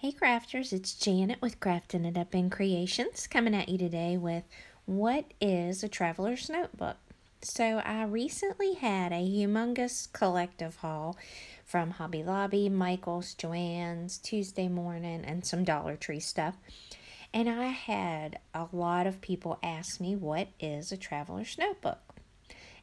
Hey crafters, it's Janet with Crafting It Up in Creations coming at you today with what is a traveler's notebook. So I recently had a humongous collective haul from Hobby Lobby, Michael's, Joann's, Tuesday Morning, and some Dollar Tree stuff. And I had a lot of people ask me what is a traveler's notebook.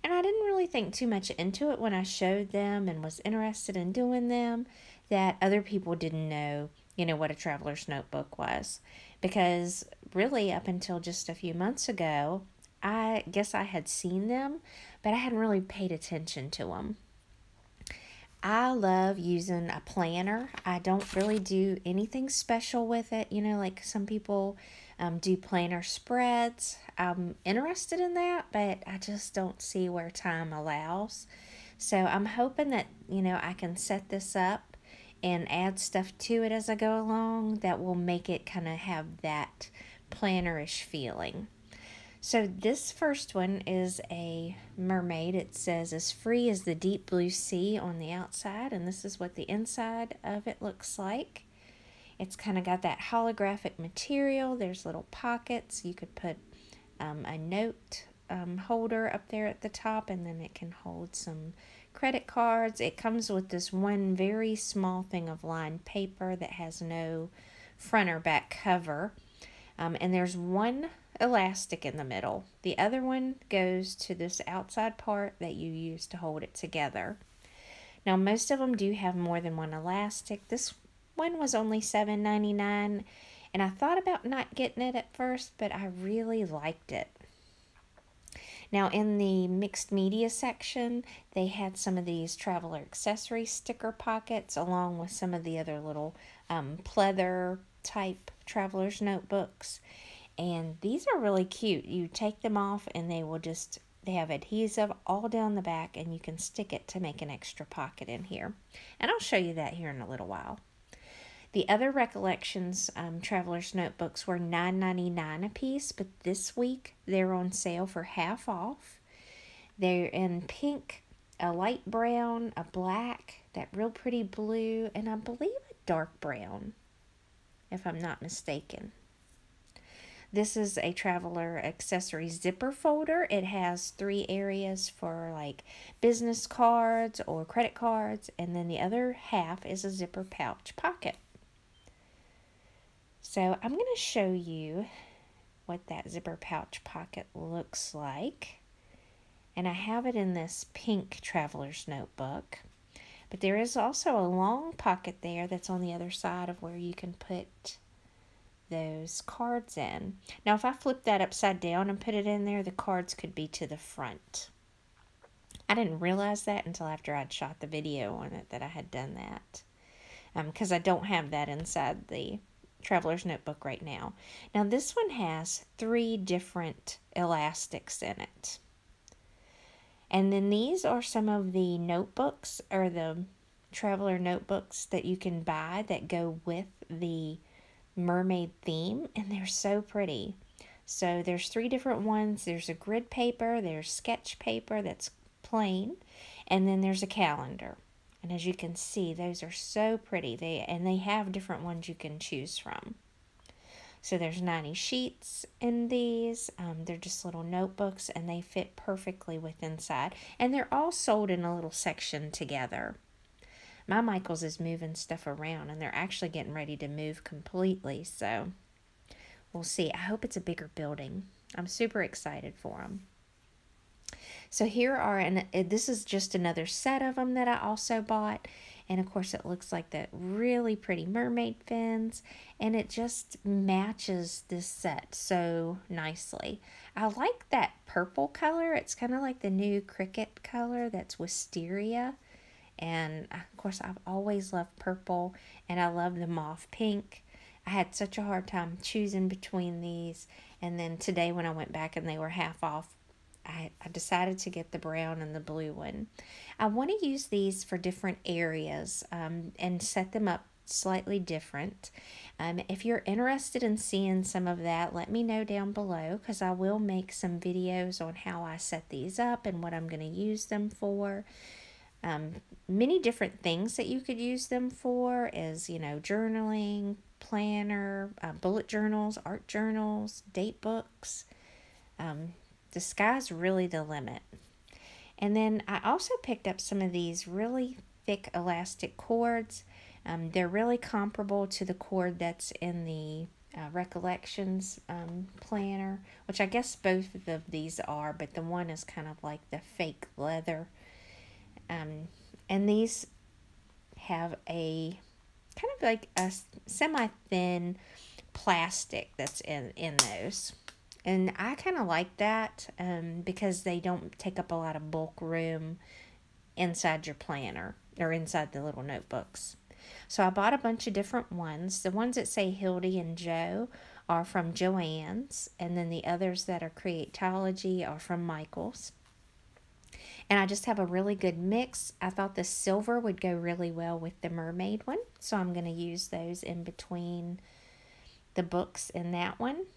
And I didn't really think too much into it when I showed them and was interested in doing them, that other people didn't know, what a traveler's notebook was. Because really, up until just a few months ago, I guess I had seen them, but I hadn't really paid attention to them. I love using a planner. I don't really do anything special with it. Like some people do planner spreads. I'm interested in that, but I just don't see where time allows. So I'm hoping that, I can set this up and add stuff to it as I go along that will make it kind of have that plannerish feeling. So this first one is a mermaid. It says as free as the deep blue sea on the outside, and this is what the inside of it looks like. It's kind of got that holographic material. There's little pockets. You could put a note holder up there at the top, and then it can hold some credit cards. It comes with this one very small thing of lined paper that has no front or back cover. And there's one elastic in the middle. The other one goes to this outside part that you use to hold it together. Now, most of them do have more than one elastic. This one was only $7.99, and I thought about not getting it at first, but I really liked it. Now, in the mixed media section, they had some of these traveler accessory sticker pockets along with some of the other little pleather type traveler's notebooks. And these are really cute. You take them off and they have adhesive all down the back, and you can stick it to make an extra pocket in here. And I'll show you that here in a little while. The other Recollections traveler's notebooks were $9.99 a piece, but this week they're on sale for half off. They're in pink, a light brown, a black, that real pretty blue, and I believe a dark brown, if I'm not mistaken. This is a traveler accessory zipper folder. It has 3 areas for like business cards or credit cards, and then the other half is a zipper pouch pocket. So I'm going to show you what that zipper pouch pocket looks like. And I have it in this pink traveler's notebook. But there is also a long pocket there that's on the other side of where you can put those cards in. Now, if I flip that upside down and put it in there, the cards could be to the front. I didn't realize that until after I'd shot the video on it that I had done that. Because I don't have that inside the traveler's notebook right now. Now, this one has 3 different elastics in it. And then these are some of the notebooks or the traveler notebooks that you can buy that go with the mermaid theme, and they're so pretty. So there's 3 different ones. There's a grid paper, there's sketch paper that's plain, and then there's a calendar. And as you can see, those are so pretty. They have different ones you can choose from. So there's 90 sheets in these. They're just little notebooks, and they fit perfectly with inside. And they're all sold in a little section together. My Michael's is moving stuff around, and they're actually getting ready to move completely. So we'll see. I hope it's a bigger building. I'm super excited for them. So here are, and this is just another set of them that I also bought. And of course it looks like that really pretty mermaid fins, and it just matches this set so nicely. I like that purple color. It's kind of like the new cricket color that's wisteria. And of course I've always loved purple, and I love the mauve pink. I had such a hard time choosing between these, and then today when I went back and they were half off, I decided to get the brown and the blue one. I want to use these for different areas and set them up slightly different. If you're interested in seeing some of that, let me know down below, because I will make some videos on how I set these up and what I'm going to use them for. Many different things that you could use them for is, journaling, planner, bullet journals, art journals, date books. The sky's really the limit. And then I also picked up some of these really thick elastic cords. They're really comparable to the cord that's in the Recollections planner, which I guess both of these are, but the one is kind of like the fake leather. And these have a kind of like a semi-thin plastic that's in those. And I kind of like that because they don't take up a lot of bulk room inside your planner or inside the little notebooks. So I bought a bunch of different ones. The ones that say Hildy and Joe are from Joann's, and then the others that are Creatology are from Michael's. And I just have a really good mix. I thought the silver would go really well with the mermaid one, so I'm going to use those in between the books in that one.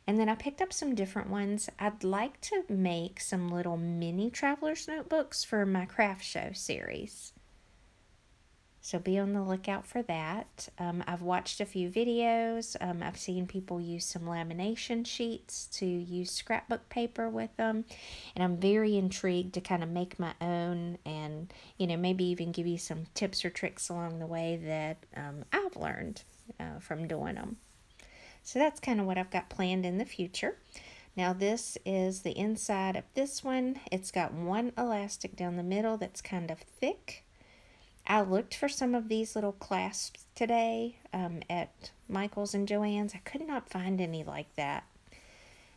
And then I picked up some different ones. I'd like to make some little mini traveler's notebooks for my craft show series. So be on the lookout for that. I've watched a few videos. I've seen people use some lamination sheets to use scrapbook paper with them. And I'm very intrigued to kind of make my own and, maybe even give you some tips or tricks along the way that I've learned from doing them. So that's kind of what I've got planned in the future. Now this is the inside of this one. It's got one elastic down the middle that's kind of thick. I looked for some of these little clasps today at Michael's and Joann's. I could not find any like that.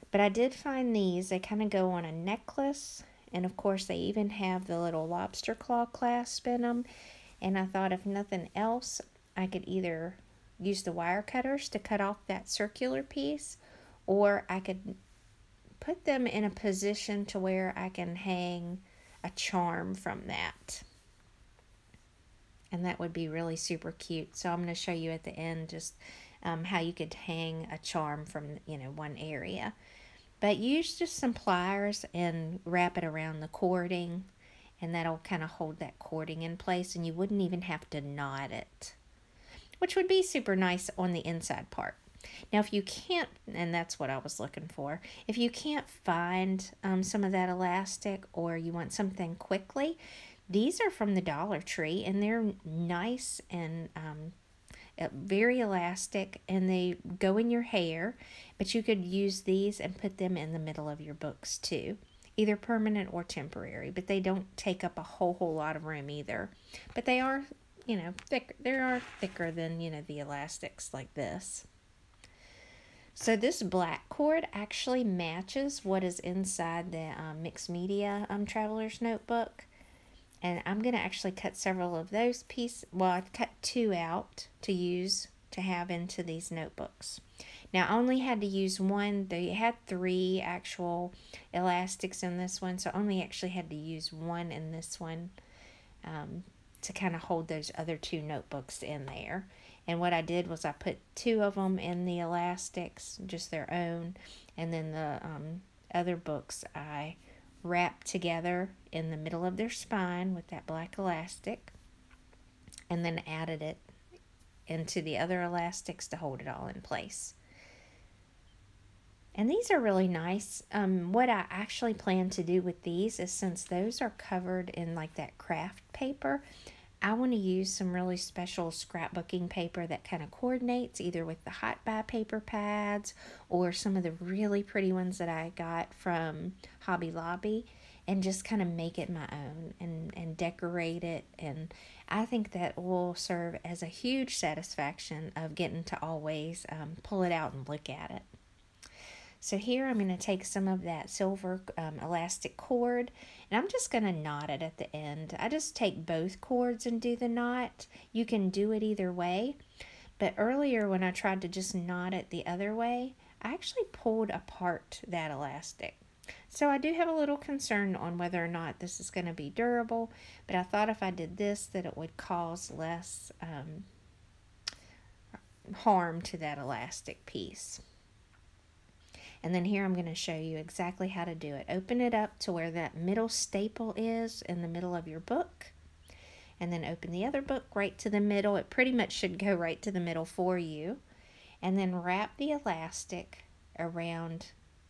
But I did find these. They kind of go on a necklace. And of course they even have the little lobster claw clasp in them. And I thought if nothing else, I could either use the wire cutters to cut off that circular piece, or I could put them in a position to where I can hang a charm from that. And that would be really super cute. So I'm going to show you at the end just how you could hang a charm from, one area. But use just some pliers and wrap it around the cording, and that'll kind of hold that cording in place, and you wouldn't even have to knot it, which would be super nice on the inside part. Now, if you can't, and that's what I was looking for, if you can't find some of that elastic, or you want something quickly, these are from the Dollar Tree, and they're nice and very elastic, and they go in your hair, but you could use these and put them in the middle of your books too, either permanent or temporary, but they don't take up a whole lot of room either. But they are, thick. They are thicker than, the elastics like this. So this black cord actually matches what is inside the mixed media traveler's notebook. And I'm going to actually cut several of those pieces. Well, I cut 2 out to use to have into these notebooks. Now, I only had to use one. They had 3 actual elastics in this one, so I only actually had to use one in this one to kind of hold those other 2 notebooks in there. And what I did was I put 2 of them in the elastics, just their own, and then the other books I wrapped together in the middle of their spine with that black elastic, and then added it into the other elastics to hold it all in place. And these are really nice. What I actually plan to do with these is, since those are covered in like that craft paper, I want to use some really special scrapbooking paper that kind of coordinates either with the Hot Buy paper pads or some of the really pretty ones that I got from Hobby Lobby, and just kind of make it my own and decorate it. And I think that will serve as a huge satisfaction of getting to always pull it out and look at it. So here I'm going to take some of that silver elastic cord, and I'm just going to knot it at the end. I just take both cords and do the knot. You can do it either way, but earlier when I tried to just knot it the other way, I actually pulled apart that elastic. So I do have a little concern on whether or not this is going to be durable, but I thought if I did this that it would cause less harm to that elastic piece. And then here I'm going to show you exactly how to do it. Open it up to where that middle staple is in the middle of your book. And then open the other book right to the middle. It pretty much should go right to the middle for you. And then wrap the elastic around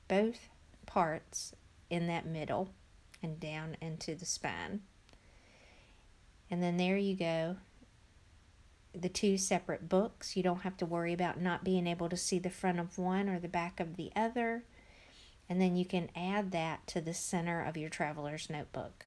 both parts in that middle and down into the spine. And then there you go. The two separate books. You don't have to worry about not being able to see the front of one or the back of the other. And then you can add that to the center of your traveler's notebook.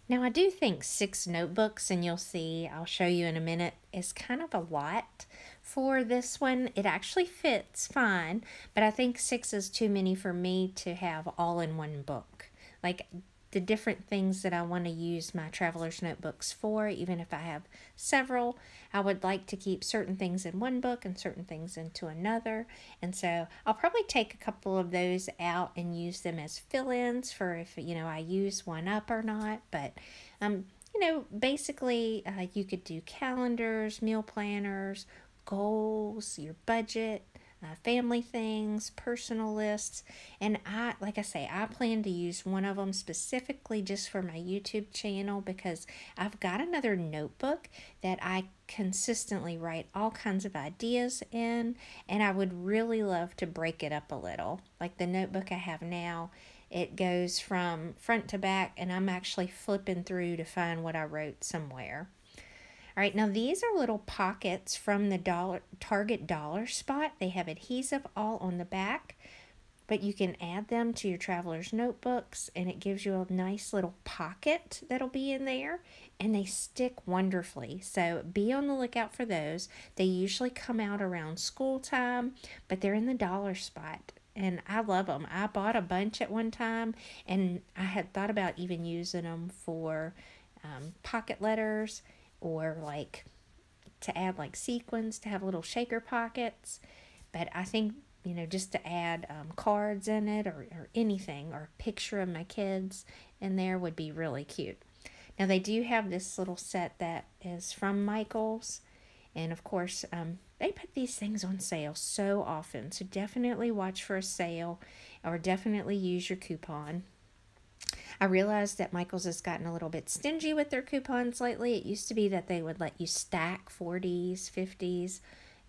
Now I do think 6 notebooks, and you'll see, I'll show you in a minute, is kind of a lot for this one. It actually fits fine, but I think 6 is too many for me to have all in one book. Like the different things that I want to use my traveler's notebooks for, even if I have several, I would like to keep certain things in one book and certain things into another. And so I'll probably take a couple of those out and use them as fill-ins for if, you know, I use one up or not. But, you know, basically you could do calendars, meal planners, goals, your budget, family things, personal lists, and like I say, I plan to use one of them specifically just for my YouTube channel because I've got another notebook that I consistently write all kinds of ideas in, and I would really love to break it up a little. Like the notebook I have now, it goes from front to back, and I'm actually flipping through to find what I wrote somewhere. All right, now these are little pockets from the Target dollar spot. They have adhesive all on the back, but you can add them to your traveler's notebooks, and it gives you a nice little pocket that'll be in there, and they stick wonderfully. So be on the lookout for those. They usually come out around school time, but they're in the dollar spot, and I love them. I bought a bunch at one time, and I had thought about even using them for pocket letters, or like to add like sequins to have little shaker pockets. But I think, you know, just to add cards in it or anything, or a picture of my kids in there would be really cute. Now they do have this little set that is from Michael's, and of course they put these things on sale so often, so definitely watch for a sale or definitely use your coupon. I realized that Michael's has gotten a little bit stingy with their coupons lately. It used to be that they would let you stack 40s, 50s,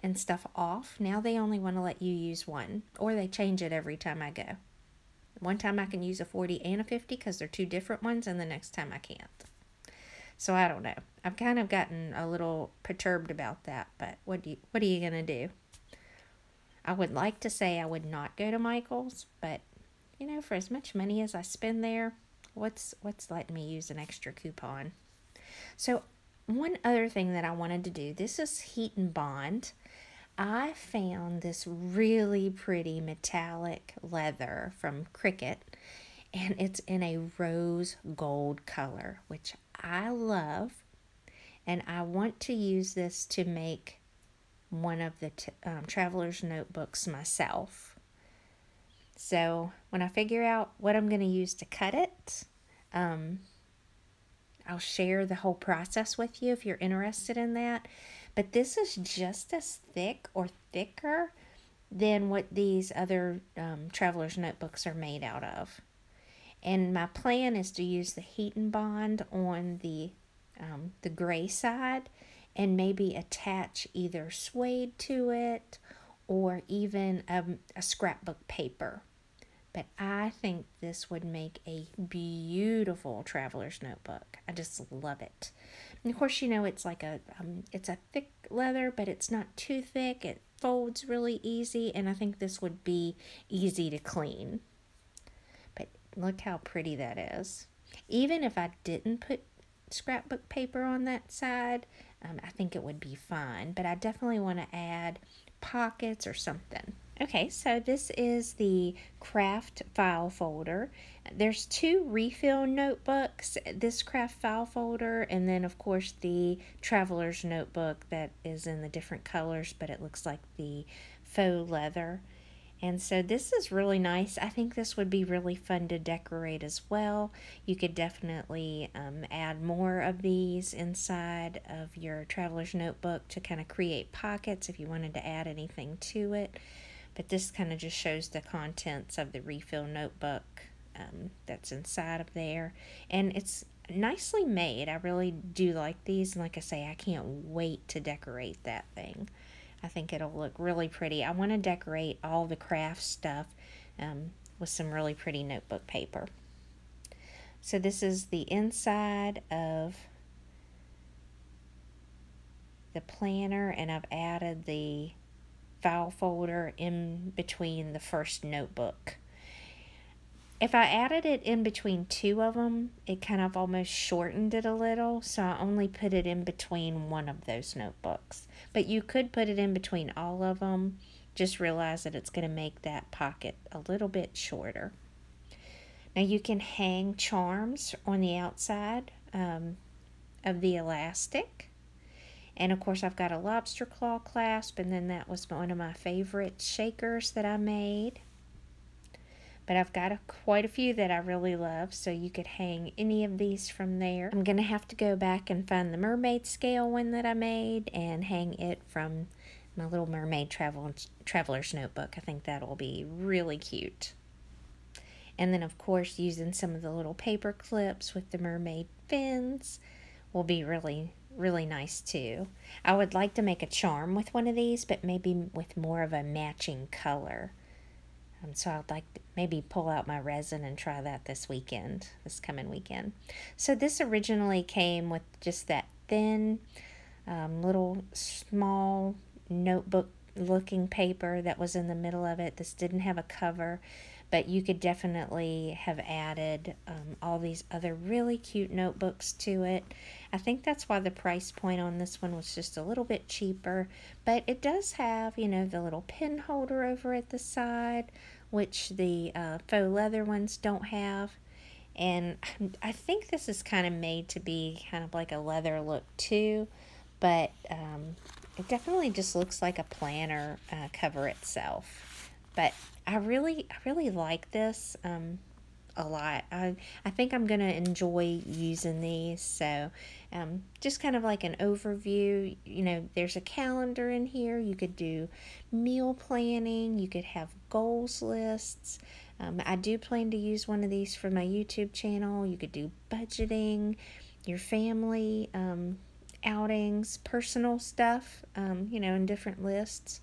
and stuff off. Now they only want to let you use one, or they change it every time I go. One time I can use a 40 and a 50 because they're two different ones, and the next time I can't. So I don't know. I've kind of gotten a little perturbed about that, but what are you going to do? I would like to say I would not go to Michael's, but you know, for as much money as I spend there, what's letting me use an extra coupon? So one other thing that I wanted to do, this is Heat and Bond. I found this really pretty metallic leather from Cricut, and it's in a rose gold color, which I love, and I want to use this to make one of the traveler's notebooks myself. So when I figure out what I'm going to use to cut it, I'll share the whole process with you if you're interested in that. But this is just as thick or thicker than what these other traveler's notebooks are made out of. And my plan is to use the Heat and Bond on the gray side, and maybe attach either suede to it or even a scrapbook paper. But I think this would make a beautiful traveler's notebook. I just love it. And of course, you know, it's like it's a thick leather, but it's not too thick. It folds really easy, and I think this would be easy to clean. But look how pretty that is. Even if I didn't put scrapbook paper on that side, I think it would be fine. But I definitely want to add pockets or something. Okay, so this is the craft file folder. There's 2 refill notebooks, this craft file folder, and then of course the traveler's notebook that is in the different colors, but it looks like the faux leather. And so this is really nice. I think this would be really fun to decorate as well. You could definitely add more of these inside of your traveler's notebook to kind of create pockets if you wanted to add anything to it. But this kind of just shows the contents of the refill notebook that's inside of there. And it's nicely made. I really do like these. And like I say, I can't wait to decorate that thing. I think it'll look really pretty. I want to decorate all the craft stuff with some really pretty notebook paper. So this is the inside of the planner, and I've added the file folder in between the first notebook. If I added it in between two of them, it kind of almost shortened it a little, so I only put it in between one of those notebooks. But you could put it in between all of them. Just realize that it's going to make that pocket a little bit shorter. Now you can hang charms on the outside of the elastic. And of course I've got a lobster claw clasp, and then that was one of my favorite shakers that I made. But I've got quite a few that I really love, so you could hang any of these from there. I'm going to have to go back and find the mermaid scale one that I made and hang it from my little mermaid traveler's notebook. I think that'll be really cute. And then of course using some of the little paper clips with the mermaid fins will be really nice too. I would like to make a charm with one of these, but maybe with more of a matching color. So I'd like to maybe pull out my resin and try that this coming weekend. So this originally came with just that thin, little small notebook looking paper that was in the middle of it. This didn't have a cover, but you could definitely have added all these other really cute notebooks to it. I think that's why the price point on this one was just a little bit cheaper, but it does have, you know, the little pen holder over at the side, which the faux leather ones don't have. And I think this is kind of made to be kind of like a leather look too, but it definitely just looks like a planner cover itself. But I really like this a lot. I think I'm going to enjoy using these. So just kind of like an overview. You know, there's a calendar in here. You could do meal planning. You could have goals lists. I do plan to use one of these for my YouTube channel. You could do budgeting, your family outings, personal stuff, you know, in different lists.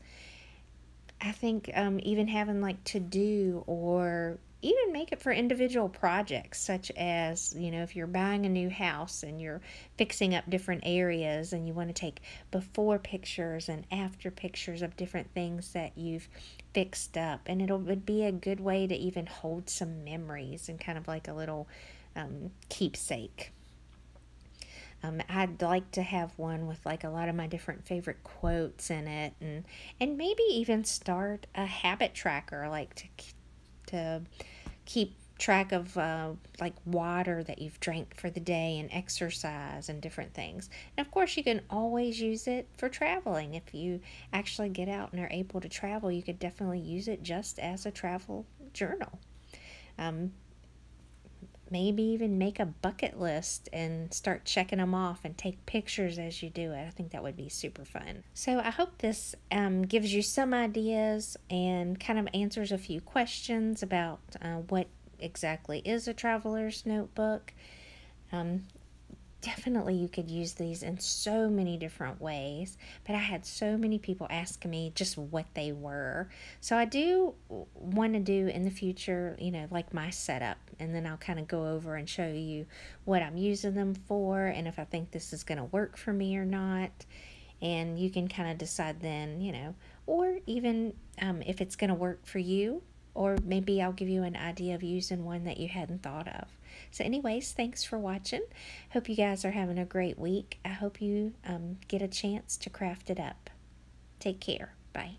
I think even having like to do, or even make it for individual projects, such as, you know, if you're buying a new house and you're fixing up different areas and you want to take before pictures and after pictures of different things that you've fixed up. And it would be a good way to even hold some memories and kind of like a little keepsake. I'd like to have one with like a lot of my different favorite quotes in it, and maybe even start a habit tracker, like to keep track of like water that you've drank for the day and exercise and different things. And of course you can always use it for traveling. If you actually get out and are able to travel, you could definitely use it just as a travel journal. Maybe even make a bucket list and start checking them off and take pictures as you do it. I think that would be super fun. So I hope this gives you some ideas and kind of answers a few questions about what exactly is a traveler's notebook. Definitely you could use these in so many different ways, but I had so many people asking me just what they were. So I do want to do in the future, you know, like my setup, and then I'll kind of go over and show you what I'm using them for and if I think this is going to work for me or not. And you can kind of decide then, you know, or even if it's going to work for you, or maybe I'll give you an idea of using one that you hadn't thought of. So anyways, thanks for watching. Hope you guys are having a great week. I hope you get a chance to craft it up. Take care. Bye.